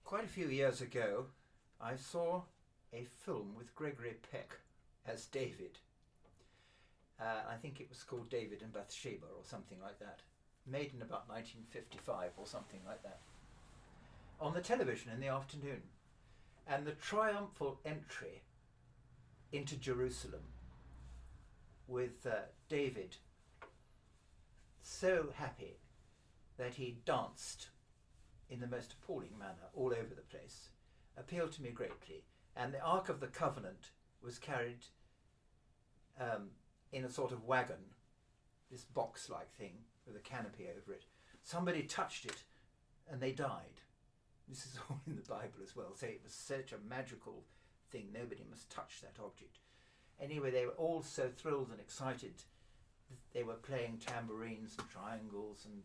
Quite a few years ago, I saw a film with Gregory Peck as David. I think it was called David and Bathsheba or something like that. Made in about 1955 or something like that. On the television in the afternoon. And the triumphal entry into Jerusalem with David so happy that he danced in the most appalling manner all over the place, appealed to me greatly. And the Ark of the Covenant was carried in a sort of wagon, this box-like thing with a canopy over it. Somebody touched it and they died. This is all in the Bible as well. Say it was such a magical thing, nobody must touch that object. Anyway, they were all so thrilled and excited. They were playing tambourines and triangles and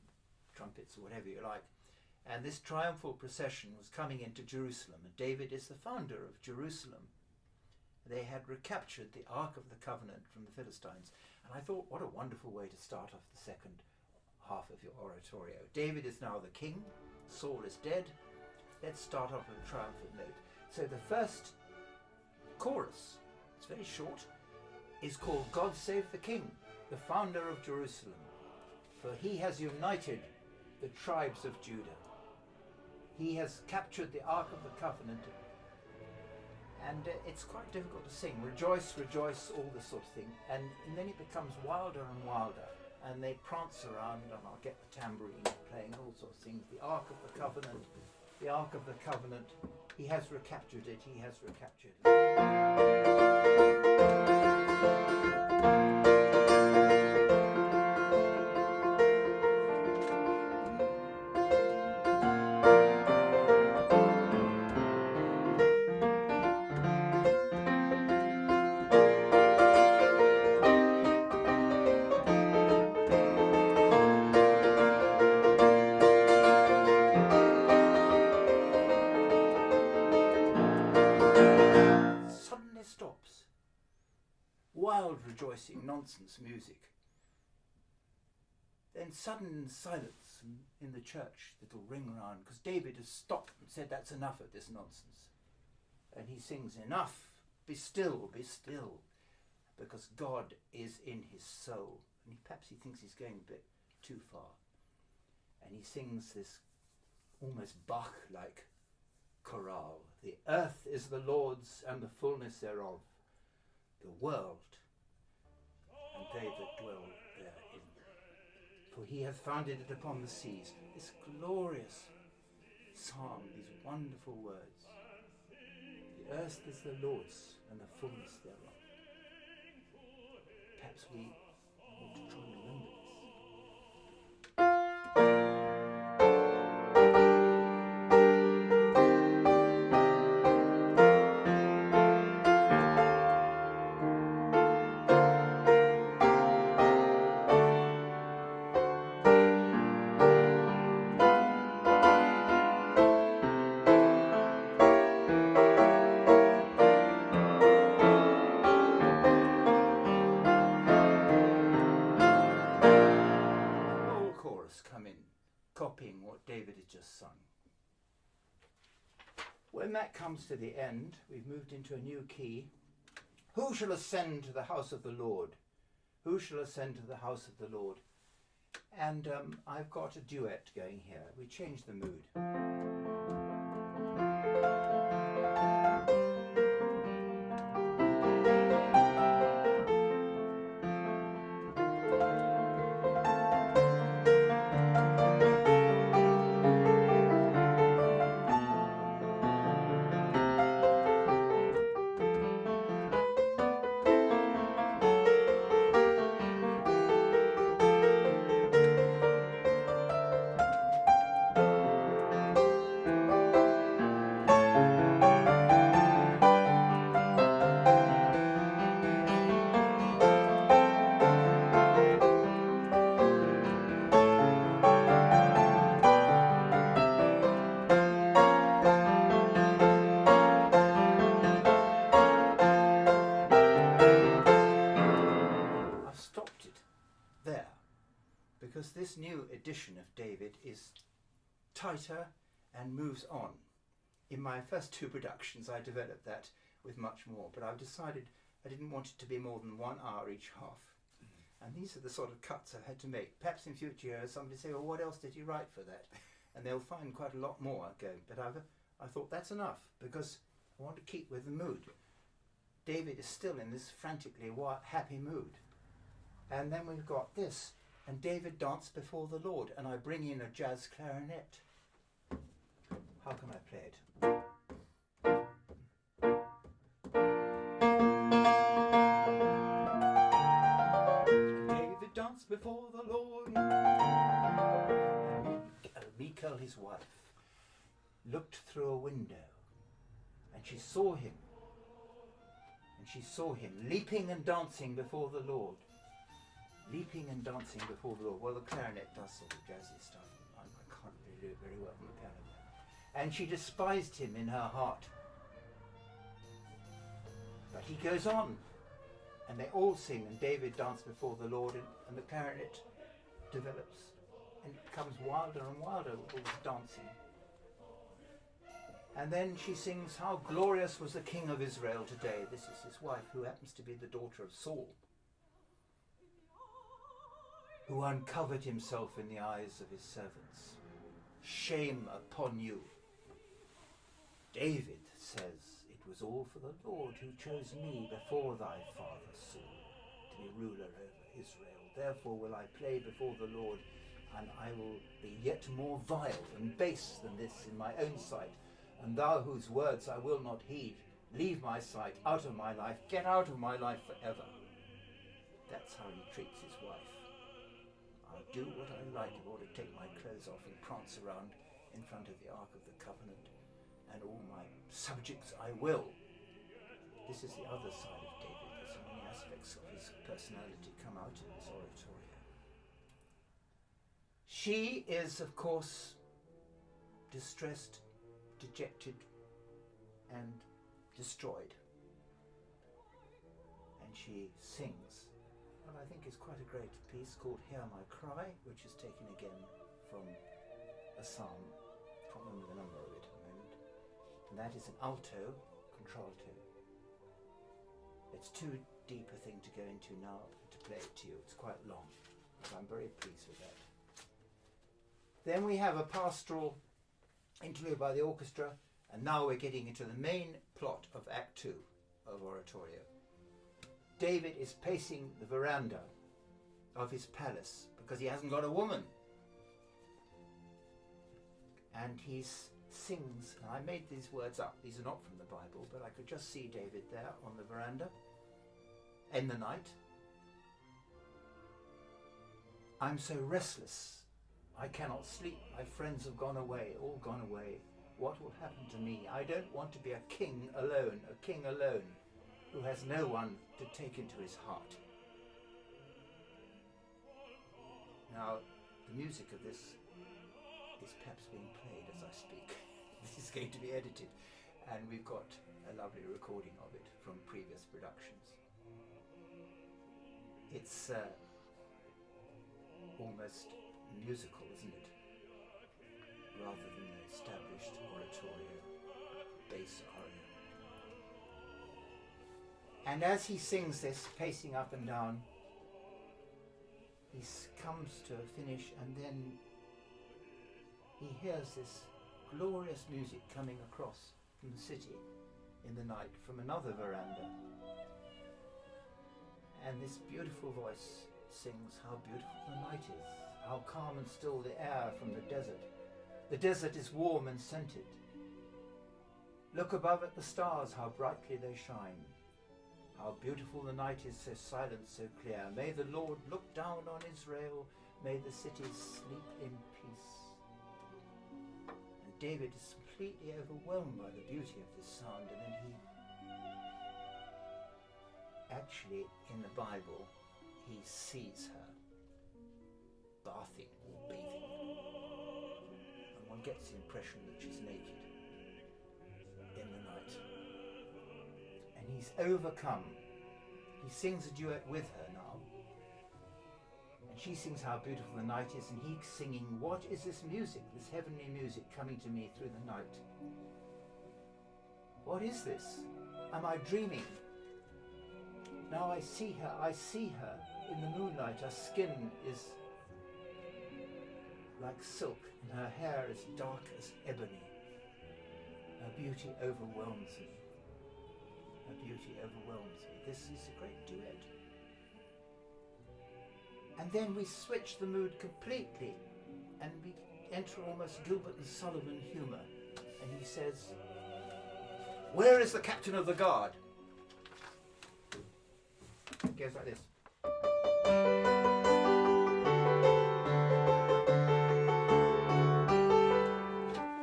trumpets or whatever you like. And this triumphal procession was coming into Jerusalem, and David is the founder of Jerusalem. They had recaptured the Ark of the Covenant from the Philistines. And I thought, what a wonderful way to start off the second half of your oratorio. David is now the king, Saul is dead. Let's start off with a triumphant note. So the first chorus, it's very short, is called God Save the King, the founder of Jerusalem. For he has united the tribes of Judah. He has captured the Ark of the Covenant. And it's quite difficult to sing. Rejoice, rejoice, all this sort of thing. And then it becomes wilder and wilder. And they prance around, and I'll get the tambourine playing, all sorts of things. The Ark of the Covenant, the Ark of the Covenant. He has recaptured it, he has recaptured it. Stops. Wild rejoicing, nonsense music. Then sudden silence in the church that'll ring round, because David has stopped and said, that's enough of this nonsense. And he sings, enough, be still, because God is in his soul. And perhaps he thinks he's going a bit too far. And he sings this almost Bach-like chorale. The earth is the Lord's and the fullness thereof, the world and they that dwell therein. For he hath founded it upon the seas. This glorious psalm, these wonderful words. The earth is the Lord's and the fullness thereof. Perhaps we ought to try and remember this. Come in, copying what David had just sung. When that comes to the end, we've moved into a new key. Who shall ascend to the house of the Lord? Who shall ascend to the house of the Lord? And I've got a duet going here. We change the mood. Because this new edition of David is tighter and moves on. In my first 2 productions I developed that with much more, but I've decided I didn't want it to be more than 1 hour each half. And these are the sort of cuts I've had to make. Perhaps in future years somebody say, well, what else did you write for that? And they'll find quite a lot more going. But I thought that's enough, because I want to keep with the mood. David is still in this frantically happy mood. And then we've got this, and David danced before the Lord, and I bring in a jazz clarinet. How can I play it? David danced before the Lord. Michal, his wife, looked through a window, and she saw him. And she saw him leaping and dancing before the Lord. Leaping and dancing before the Lord. Well, the clarinet does sort of jazzy stuff. I can't really do it very well on the piano. And she despised him in her heart. But he goes on, and they all sing, and David danced before the Lord, and the clarinet develops, and it becomes wilder and wilder with all this dancing. And then she sings, how glorious was the King of Israel today. This is his wife, who happens to be the daughter of Saul, who uncovered himself in the eyes of his servants. Shame upon you. David says, it was all for the Lord who chose me before thy father Saul to be ruler over Israel. Therefore will I play before the Lord, and I will be yet more vile and base than this in my own sight. And thou whose words I will not heed, leave my sight, out of my life, get out of my life forever. That's how he treats his wife. I'll do what I like in order to take my clothes off and prance around in front of the Ark of the Covenant, and all my subjects I will. This is the other side of David. There's so many aspects of his personality come out in this oratorio. She is, of course, distressed, dejected, and destroyed. And she sings what I think is quite a great piece called Hear My Cry, which is taken again from a psalm. I can't remember the number of it at the moment. And that is an alto, contralto. It's too deep a thing to go into now to play it to you. It's quite long, but I'm very pleased with that. Then we have a pastoral interlude by the orchestra, and now we're getting into the main plot of Act 2 of Oratorio. David is pacing the veranda of his palace because he hasn't got a woman. And he sings, and I made these words up, these are not from the Bible, but I could just see David there on the veranda in the night. I'm so restless, I cannot sleep, my friends have gone away, all gone away. What will happen to me? I don't want to be a king alone who has no one to take into his heart. Now, the music of this is perhaps being played as I speak. This is going to be edited, and we've got a lovely recording of it from previous productions. It's almost musical, isn't it? Rather than the established oratorio, bass aria. And as he sings this, pacing up and down, he comes to a finish, and then he hears this glorious music coming across from the city in the night from another veranda. And this beautiful voice sings how beautiful the night is, how calm and still the air from the desert. The desert is warm and scented. Look above at the stars, how brightly they shine. How beautiful the night is, so silent, so clear. May the Lord look down on Israel. May the cities sleep in peace. And David is completely overwhelmed by the beauty of this sound. And then he, actually in the Bible, he sees her bathing or bathing. And one gets the impression that she's naked in the night. And he's overcome. He sings a duet with her now. And she sings how beautiful the night is, and he's singing, what is this music, this heavenly music coming to me through the night? What is this? Am I dreaming? Now I see her in the moonlight. Her skin is like silk and her hair is dark as ebony. Her beauty overwhelms me. Her beauty overwhelms me. This is a great duet. And then we switch the mood completely and we enter almost Gilbert and Sullivan humour. And he says, "Where is the captain of the guard?" It goes like this.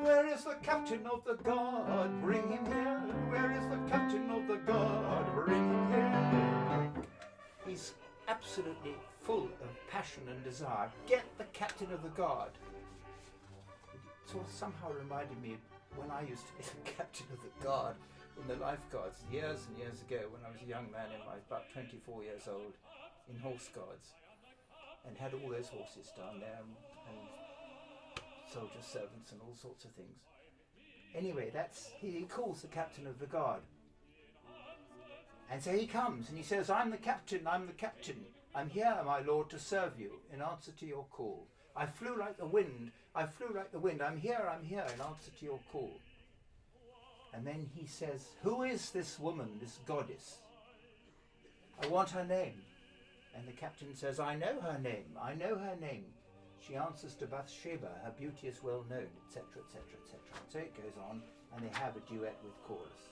Where is the captain of the guard? Bring him here. Where is the captain of the guard? Bring him here. He's absolutely full of passion and desire. Get the captain of the guard. It sort of somehow reminded me when I used to be the captain of the guard in the lifeguards years and years ago when I was a young man in my about 24 years old in horse guards and had all those horses down there and soldier servants and all sorts of things. Anyway, he calls the captain of the guard. And so he comes and he says, I'm the captain, I'm the captain. I'm here, my lord, to serve you in answer to your call. I flew like the wind, I flew like the wind. I'm here in answer to your call. And then he says, who is this woman, this goddess? I want her name. And the captain says, I know her name, I know her name. She answers to Bathsheba, her beauty is well known, etc., etc., etc. So it goes on, and they have a duet with chorus.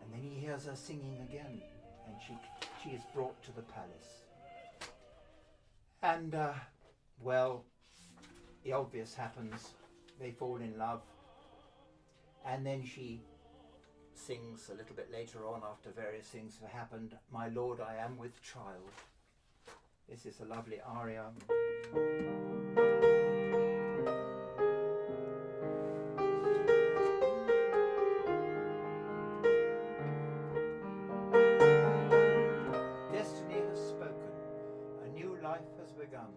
And then he hears her singing again, and she is brought to the palace. And, well, the obvious happens. They fall in love. And then she sings a little bit later on, after various things have happened, My Lord, I am with child. This is a lovely aria. Destiny has spoken. A new life has begun.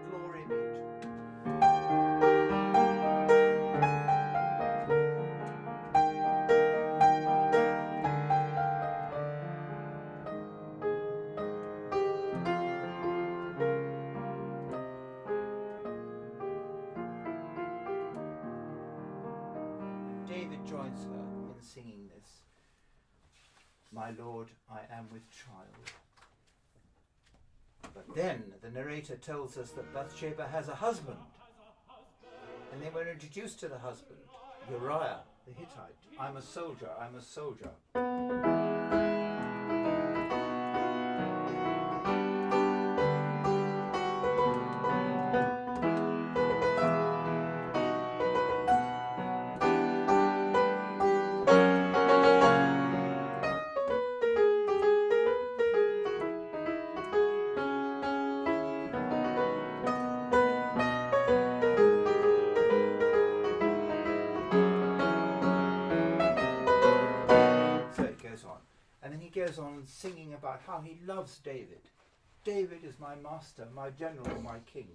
Glory be to David joins her in singing this. My Lord, I am with child. But then the narrator tells us that Bathsheba has a husband. And then we're introduced to the husband, Uriah the Hittite. I'm a soldier, I'm a soldier. Goes on singing about how he loves David. David is my master, my general, my king.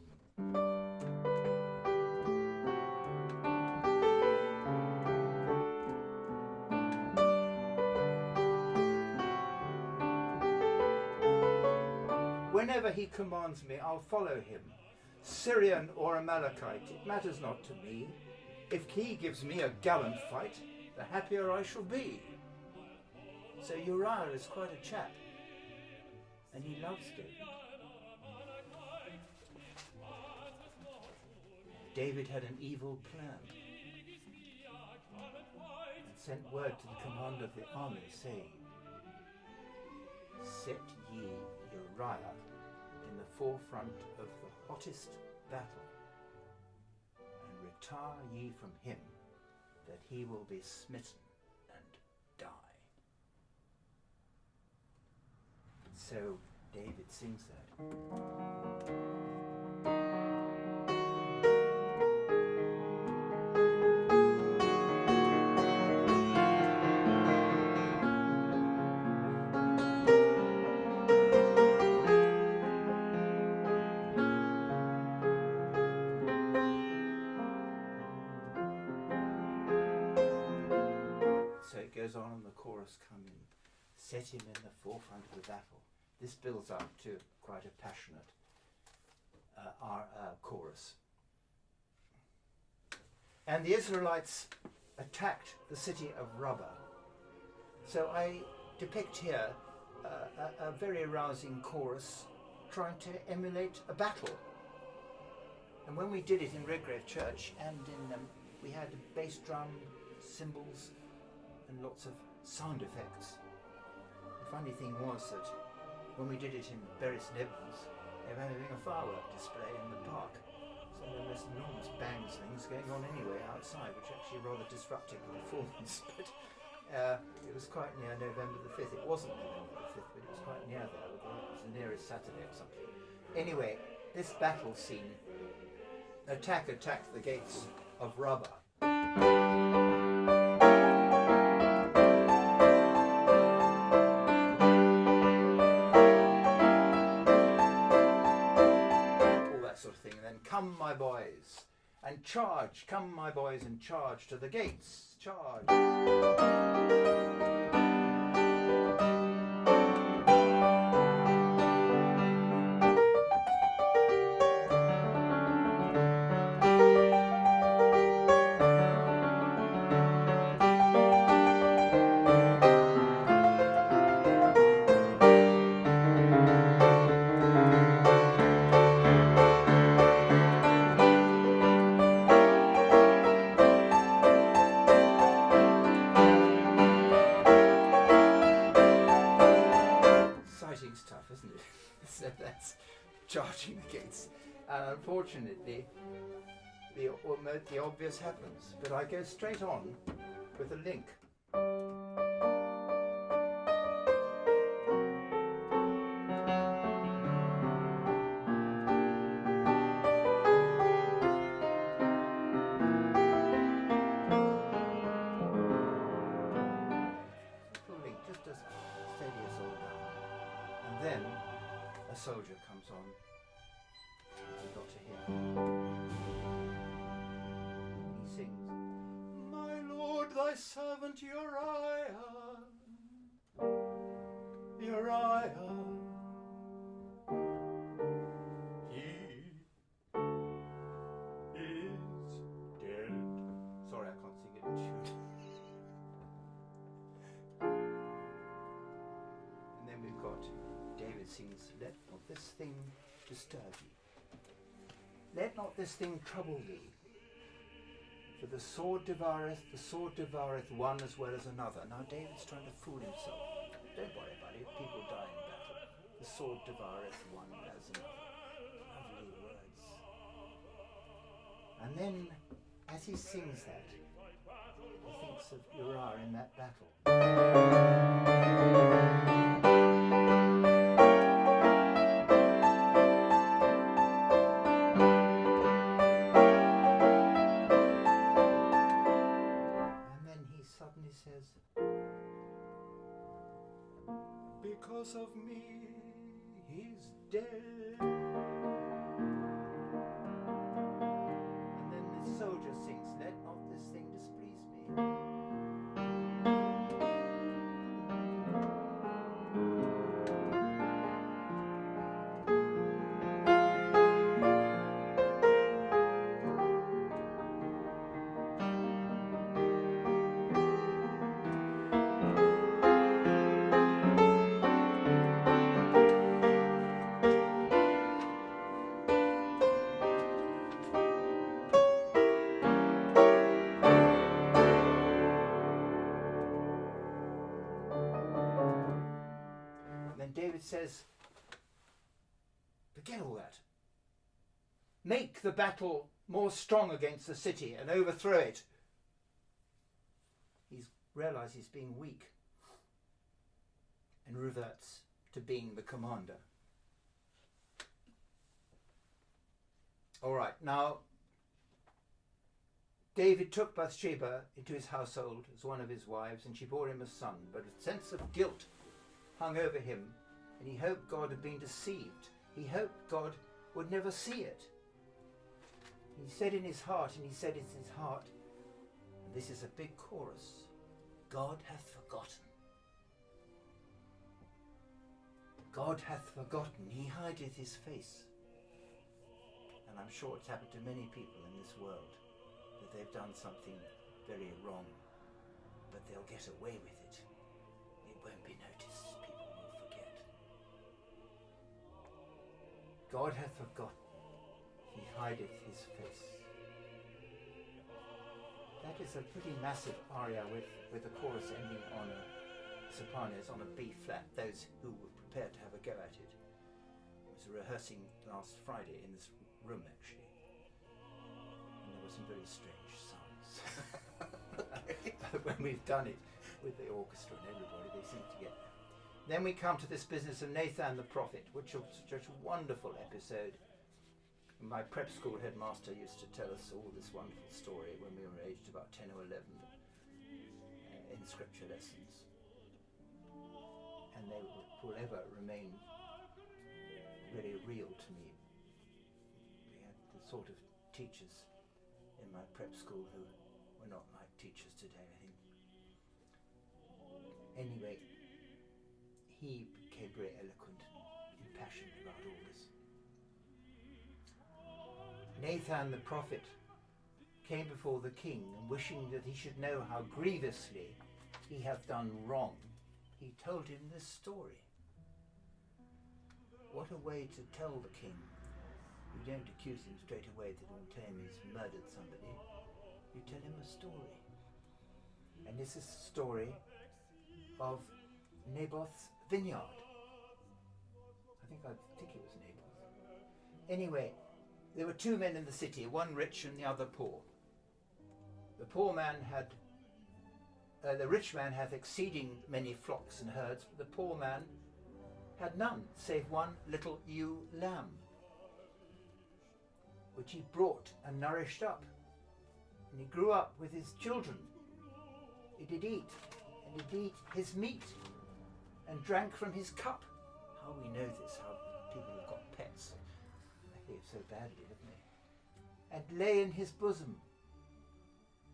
Whenever he commands me, I'll follow him. Syrian or Amalekite, it matters not to me. If he gives me a gallant fight, the happier I shall be. So Uriah is quite a chap, and he loves David. David had an evil plan and sent word to the commander of the army saying, set ye Uriah in the forefront of the hottest battle, and retire ye from him, that he will be smitten and die. So David sings that. chorus come in, set him in the forefront of the battle. This builds up to quite a passionate chorus. And the Israelites attacked the city of Rabbah. So I depict here a very arousing chorus trying to emulate a battle. And when we did it in Redgrave Church, and we had a bass drum, cymbals, and lots of sound effects. The funny thing was that when we did it in Bury St Edmunds, they were having a firework display in the park. So there was enormous bangs things going on anyway outside, which actually rather disrupted the performance. But it was quite near November the 5th. It wasn't November the 5th, but it was quite near there. It was the nearest Saturday or something. Anyway, this battle scene, attacked the gates of Rabbah. Come, my boys, and charge. Come, my boys, and charge to the gates. Charge. Stuff, isn't it? So that's charging the gates. And unfortunately, the obvious happens. But I go straight on with a link. Little link, just as steady as all down. And then a soldier comes on. You've got to hear. He sings, "My Lord, thy servant Uriah, Uriah, he is dead." Sorry, I can't sing it in tune. And then we've got David sings, "Let not this thing disturb thee. Let not this thing trouble thee. For the sword devoureth one as well as another." Now David's trying to fool himself. Don't worry about it, people die in battle. The sword devoureth one as another. Lovely words. And then, as he sings that, he thinks of Uriah in that battle. Suddenly says, "Because of me, he's dead." And then the soldier sings, "Let not this thing displease me." David says, "Forget all that. Make the battle more strong against the city and overthrow it." He's realised he's being weak and reverts to being the commander. All right, now David took Bathsheba into his household as one of his wives, and she bore him a son, but a sense of guilt hung over him, and he hoped God had been deceived. He hoped God would never see it. He said in his heart, and this is a big chorus, "God hath forgotten." God hath forgotten, he hideth his face. And I'm sure it's happened to many people in this world, that they've done something very wrong, but they'll get away with it. It won't be noticed. People will forget. God hath forgotten, he hideth his face. That is a pretty massive aria with a chorus ending on a sopranos on a B flat. Those who were prepared to have a go at it was rehearsing last Friday in this room actually, and there were some very strange sounds. But when we've done it with the orchestra and everybody, they seem to get there. Then we come to this business of Nathan the prophet, which was such a wonderful episode. My prep school headmaster used to tell us all this wonderful story when we were aged about 10 or 11 in scripture lessons. And they will ever remain very real to me. We had the sort of teachers in my prep school who were not like teachers today, I think. Anyway, he became very eloquent and impassioned about all this. Nathan the prophet came before the king, and wishing that he should know how grievously he hath done wrong, he told him this story. What a way to tell the king. You don't accuse him straight away that on tell him he's murdered somebody. You tell him a story. And this is the story of Naboth's vineyard. I think it was Naboth. Anyway, there were two men in the city, one rich and the other poor. The poor man had, the rich man hath exceeding many flocks and herds, but the poor man had none, save one little ewe lamb, which he brought and nourished up. And he grew up with his children. He did eat, and he did eat his meat, and drank from his cup. How we know this, how people have got pets. They live so badly, haven't they? And lay in his bosom,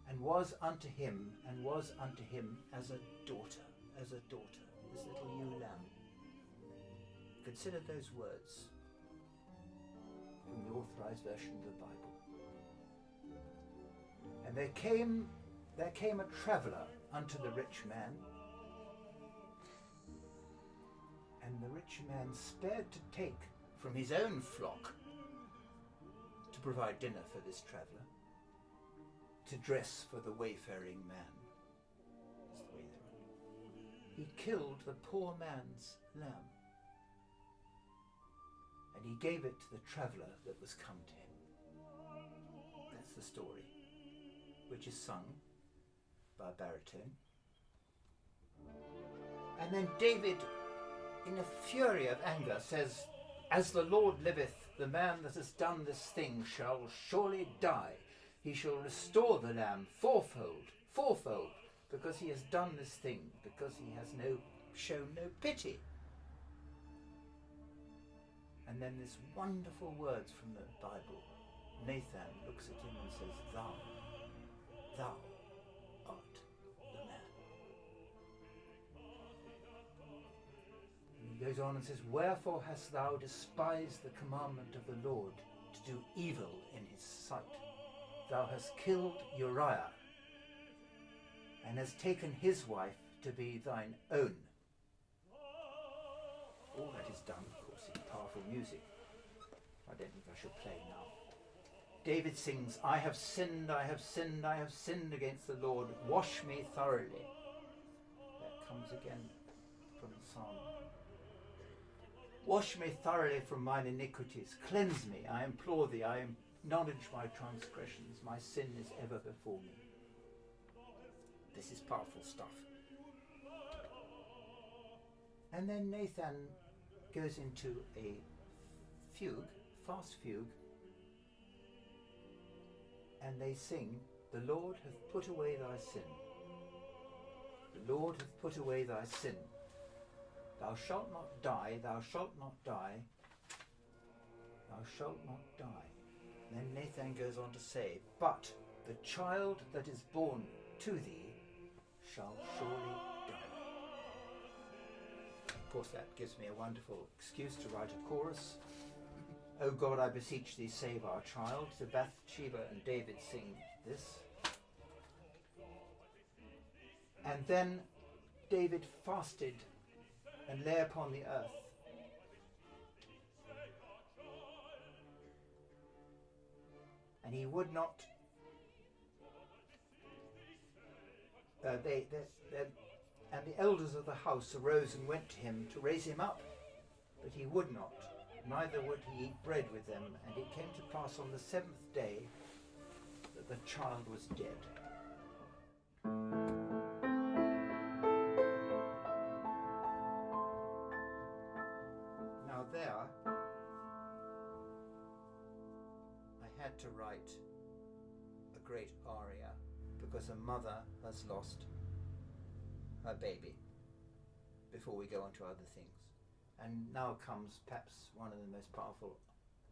and was unto him as a daughter, this little ewe lamb. Consider those words from the authorized version of the Bible. And there came a traveller unto the rich man, and the rich man spared to take from his own flock to provide dinner for this traveller, to dress for the wayfaring man. That's the way they were. He killed the poor man's lamb, and he gave it to the traveller that was come to him. That's the story, which is sung by a baritone. And then David, in a fury of anger, says, "As the Lord liveth, the man that has done this thing shall surely die. He shall restore the lamb fourfold, because he has done this thing, because he has shown no pity." And then this wonderful words from the Bible. Nathan looks at him and says, Thou art the man. And he goes on and says, "Wherefore hast thou despised the commandment of the Lord, to do evil in his sight? Thou hast killed Uriah, and hast taken his wife to be thine own." All that is done, of course, in powerful music. I don't think I should play now. David sings, I have sinned against the Lord. Wash me thoroughly. That comes again from the psalm. Wash me thoroughly from mine iniquities. Cleanse me, I implore thee. I acknowledge my transgressions. My sin is ever before me. This is powerful stuff. And then Nathan goes into a fugue, fast fugue, and they sing, "The Lord hath put away thy sin. The Lord hath put away thy sin. Thou shalt not die, thou shalt not die, thou shalt not die." And then Nathan goes on to say, "But the child that is born to thee shall surely die." course, that gives me a wonderful excuse to write a chorus. O God, I beseech thee, save our child. So Bathsheba and David sing this. And then David fasted and lay upon the earth. And he would not. And the elders of the house arose and went to him to raise him up, but he would not, neither would he eat bread with them. And it came to pass on the 7th day that the child was dead. Now there, I had to write a great aria because a mother has lost her baby before we go on to other things. And now comes perhaps one of the most powerful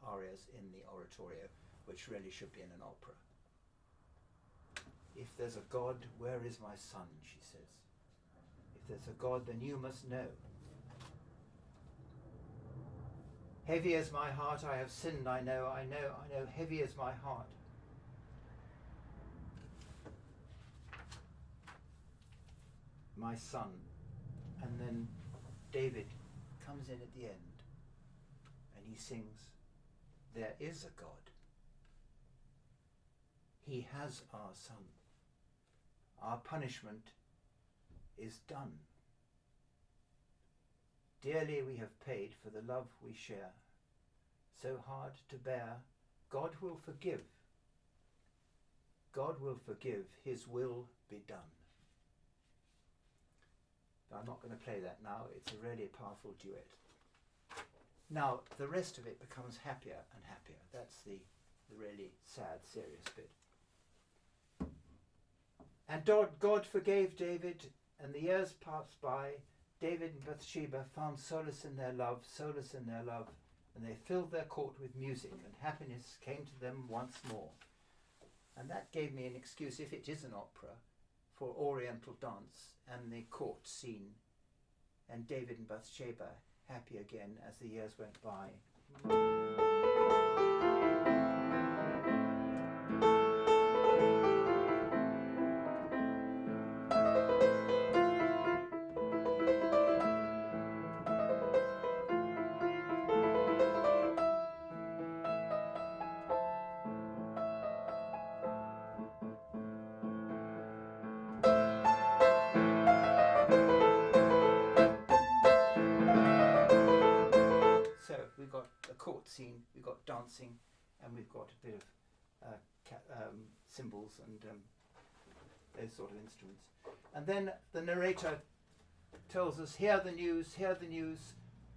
arias in the Oratorio, which really should be in an opera. If there's a God, where is my son, she says. If there's a God, then you must know. Heavy is my heart, I have sinned, I know, heavy is my heart. My son. And then David comes in at the end and he sings, there is a God. He has our son. Our punishment is done. Dearly we have paid for the love we share. So hard to bear, God will forgive. God will forgive, his will be done. I'm not going to play that now, it's a really powerful duet. Now, the rest of it becomes happier and happier. That's the really sad, serious bit. And God forgave David, and the years passed by. David and Bathsheba found solace in their love, and they filled their court with music, and happiness came to them once more. And that gave me an excuse, if it is an opera, for Oriental dance and the court scene, and David and Bathsheba happy again as the years went by. So we've got a court scene, we've got dancing, and we've got a bit of cymbals and those sort of instruments. And then the narrator tells us, hear the news,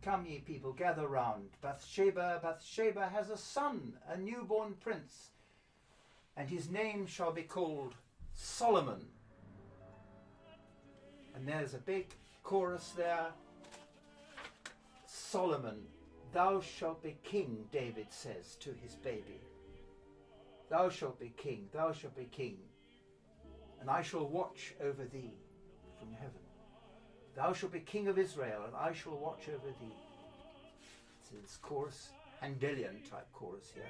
come ye people, gather round. Bathsheba has a son, a newborn prince, and his name shall be called Solomon. And there's a big chorus there. Solomon, thou shalt be king, David says to his baby. Thou shalt be king, and I shall watch over thee from heaven. Thou shalt be king of Israel, and I shall watch over thee. It's this chorus, Handelian type chorus here.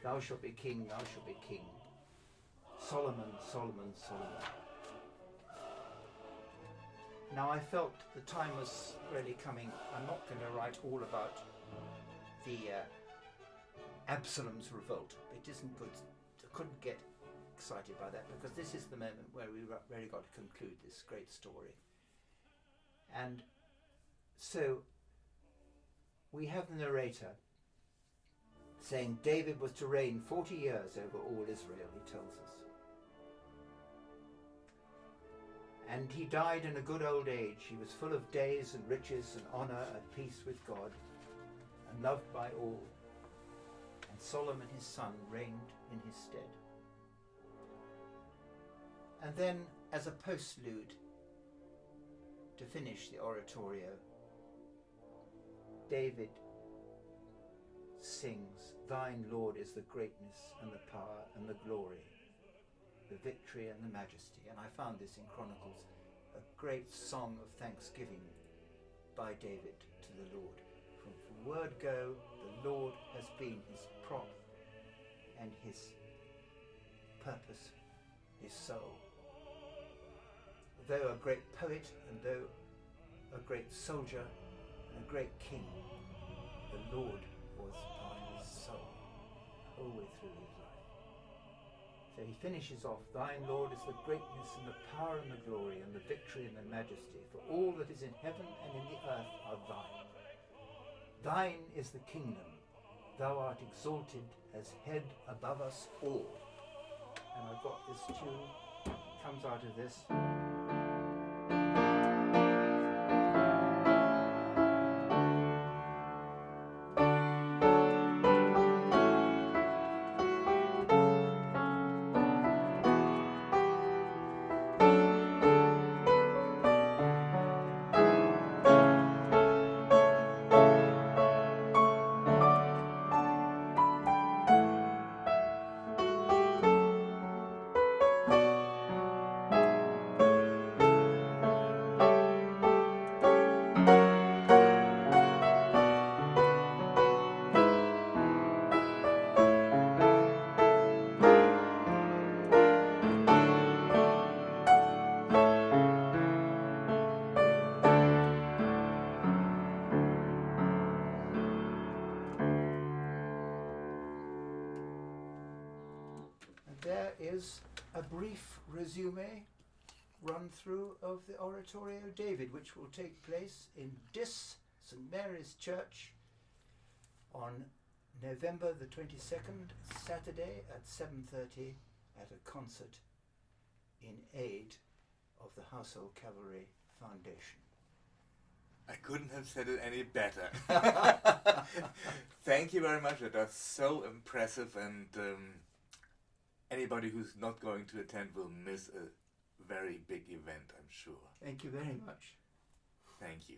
Thou shalt be king, Solomon. Now I felt the time was really coming. I'm not going to write all about the Absalom's revolt. It isn't good. I couldn't get excited by that because this is the moment where we really got to conclude this great story. And so we have the narrator saying David was to reign 40 years over all Israel, he tells us. And he died in a good old age. He was full of days and riches and honour, at peace with God, and loved by all. And Solomon his son reigned in his stead. And then, as a postlude, to finish the Oratorio, David sings, thine, Lord, is the greatness and the power and the glory, the victory and the majesty. And I found this in Chronicles, a great song of thanksgiving by David to the Lord. From word go, the Lord has been his prop and his purpose, his soul. Though a great poet and though a great soldier and a great king, the Lord was by his soul the whole way through his life. So he finishes off, thine, Lord, is the greatness and the power and the glory and the victory and the majesty, for all that is in heaven and in the earth are thine. Thine is the kingdom, thou art exalted as head above us all. And I've got this tune, comes out of this. There is a brief resume, run through of the Oratorio David, which will take place in Diss, St Mary's Church, on November the 22nd, Saturday at 7:30 at a concert in aid of the Household Cavalry Foundation. I couldn't have said it any better. Thank you very much. That was so impressive, and anybody who's not going to attend will miss a very big event, I'm sure. Thank you very much. Thank you.